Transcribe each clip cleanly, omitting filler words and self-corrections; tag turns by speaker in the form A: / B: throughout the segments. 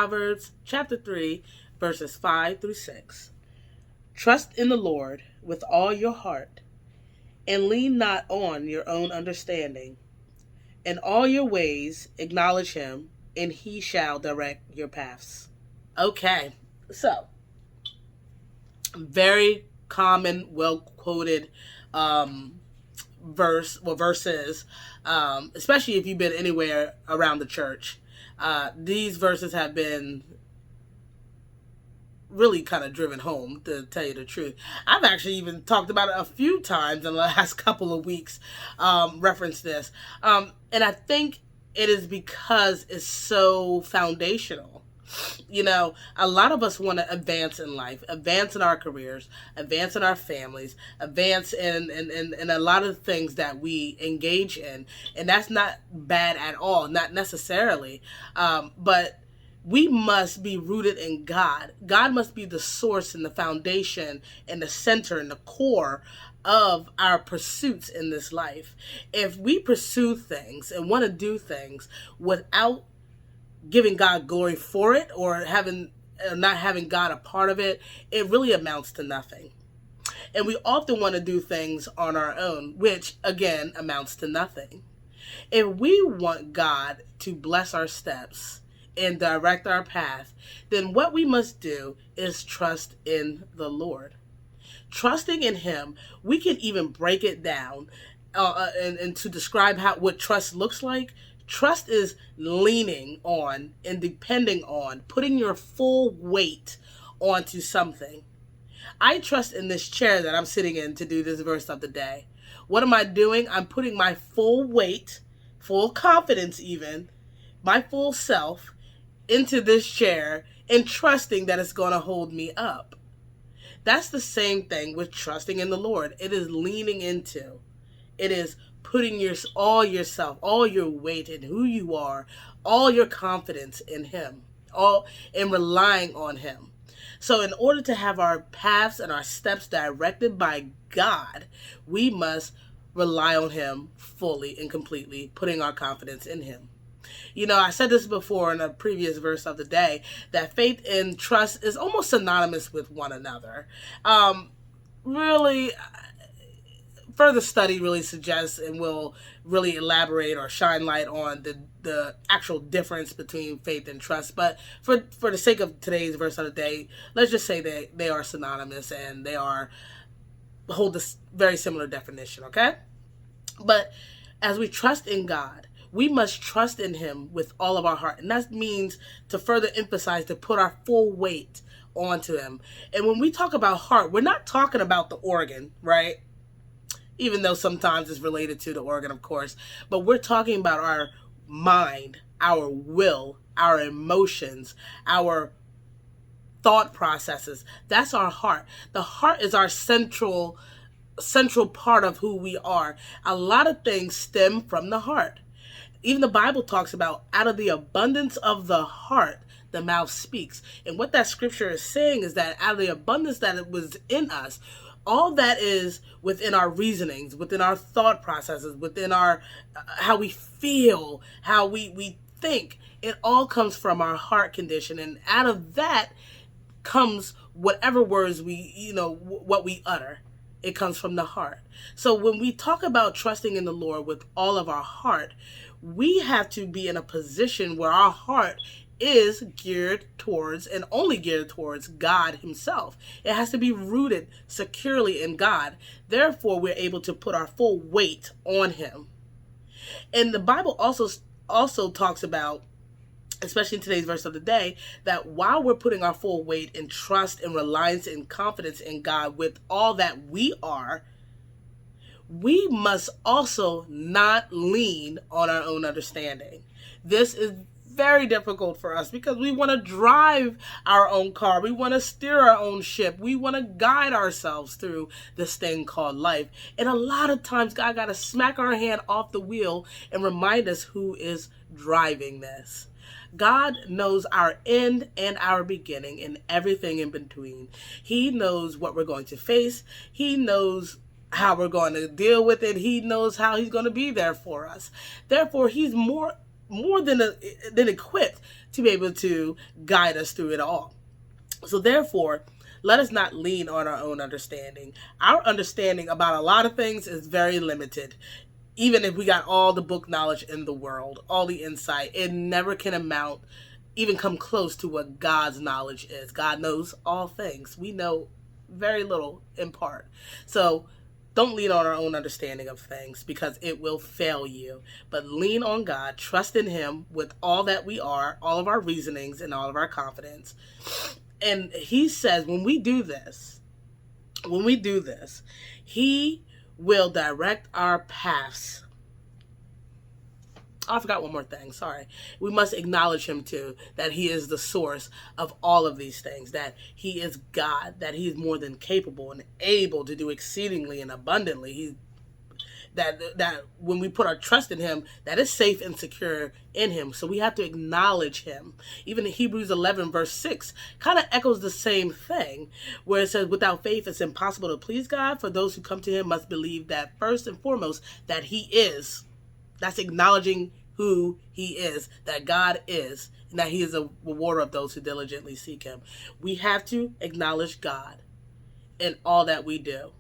A: Proverbs chapter 3, verses 5 through 6. Trust in the Lord with all your heart, and lean not on your own understanding. In all your ways acknowledge him, and he shall direct your paths. Okay, so very common, well quoted verses, especially if you've been anywhere around the church. These verses have been really kind of driven home, to tell you the truth. I've actually even talked about it a few times in the last couple of weeks, referenced this. And I think it is because it's so foundational. You know, a lot of us want to advance in life, advance in our careers, advance in our families, advance in a lot of things that we engage in. And that's not bad at all, not necessarily. But we must be rooted in God. God must be the source and the foundation and the center and the core of our pursuits in this life. If we pursue things and want to do things without giving God glory for it, or not having God a part of it, it really amounts to nothing. And we often want to do things on our own, which again amounts to nothing. If we want God to bless our steps and direct our path, then what we must do is trust in the Lord. Trusting in him, we can even break it down and to describe what trust looks like. Trust is leaning on and depending on, putting your full weight onto something. I trust in this chair that I'm sitting in to do this verse of the day. What am I doing? I'm putting my full weight, full confidence even, my full self into this chair and trusting that it's going to hold me up. That's the same thing with trusting in the Lord. It is leaning into. It is putting all yourself, all your weight in who you are, all your confidence in him, all in relying on him. So in order to have our paths and our steps directed by God, we must rely on him fully and completely, putting our confidence in him. You know, I said this before in a previous verse of the day, that faith and trust is almost synonymous with one another. Really, further study really suggests and will really elaborate or shine light on the actual difference between faith and trust. But for the sake of today's verse of the day, let's just say that they are synonymous and they hold a very similar definition, okay? But as we trust in God, we must trust in him with all of our heart. And that means, to further emphasize, to put our full weight onto him. And when we talk about heart, we're not talking about the organ, right? Even though sometimes it's related to the organ, of course. But we're talking about our mind, our will, our emotions, our thought processes. That's our heart. The heart is our central part of who we are. A lot of things stem from the heart. Even the Bible talks about, out of the abundance of the heart, the mouth speaks. And what that scripture is saying is that out of the abundance that it was in us, all that is within our reasonings, within our thought processes, within our how we feel, how we think, it all comes from our heart condition. And out of that comes whatever words what we utter. It comes from the heart. So when we talk about trusting in the Lord with all of our heart, we have to be in a position where our heart is geared towards, and only geared towards, God himself. It has to be rooted securely in God. Therefore, we're able to put our full weight on him. And the Bible also talks about, especially in today's verse of the day, that while we're putting our full weight in trust and reliance and confidence in God with all that we are, we must also not lean on our own understanding. This is very difficult for us because we want to drive our own car. We want to steer our own ship. We want to guide ourselves through this thing called life. And a lot of times God got to smack our hand off the wheel and remind us who is driving this. God knows our end and our beginning and everything in between. He knows what we're going to face. He knows how we're going to deal with it. He knows how he's going to be there for us. Therefore, he's more more than equipped to be able to guide us through it all. So therefore, let us not lean on our own understanding. Our understanding about a lot of things is very limited. Even if we got all the book knowledge in the world, all the insight, it never can amount, even come close to what God's knowledge is. God knows all things. We know very little in part. So don't lean on our own understanding of things because it will fail you. But lean on God, trust in Him with all that we are, all of our reasonings, and all of our confidence. And He says when we do this, He will direct our paths. Oh, I forgot one more thing. Sorry. We must acknowledge Him too, that He is the source of all of these things, that He is God, that He is more than capable and able to do exceedingly and abundantly. That when we put our trust in Him, that is safe and secure in Him. So we have to acknowledge Him. Even in Hebrews 11 verse 6 kind of echoes the same thing, where it says, without faith it's impossible to please God, for those who come to Him must believe that first and foremost that He is. That's acknowledging who He is, that God is, and that He is a rewarder of those who diligently seek Him. We have to acknowledge God in all that we do,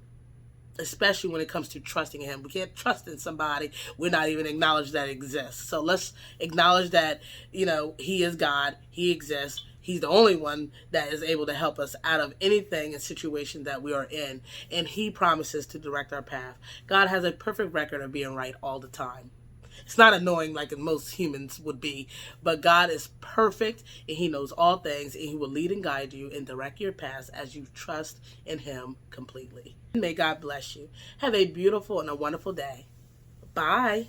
A: especially when it comes to trusting Him. We can't trust in somebody we're not even acknowledge that exists. So let's acknowledge that, He is God, He exists. He's the only one that is able to help us out of anything and situation that we are in. And He promises to direct our path. God has a perfect record of being right all the time. It's not annoying like most humans would be, but God is perfect and He knows all things, and He will lead and guide you and direct your paths as you trust in Him completely. May God bless you. Have a beautiful and a wonderful day. Bye.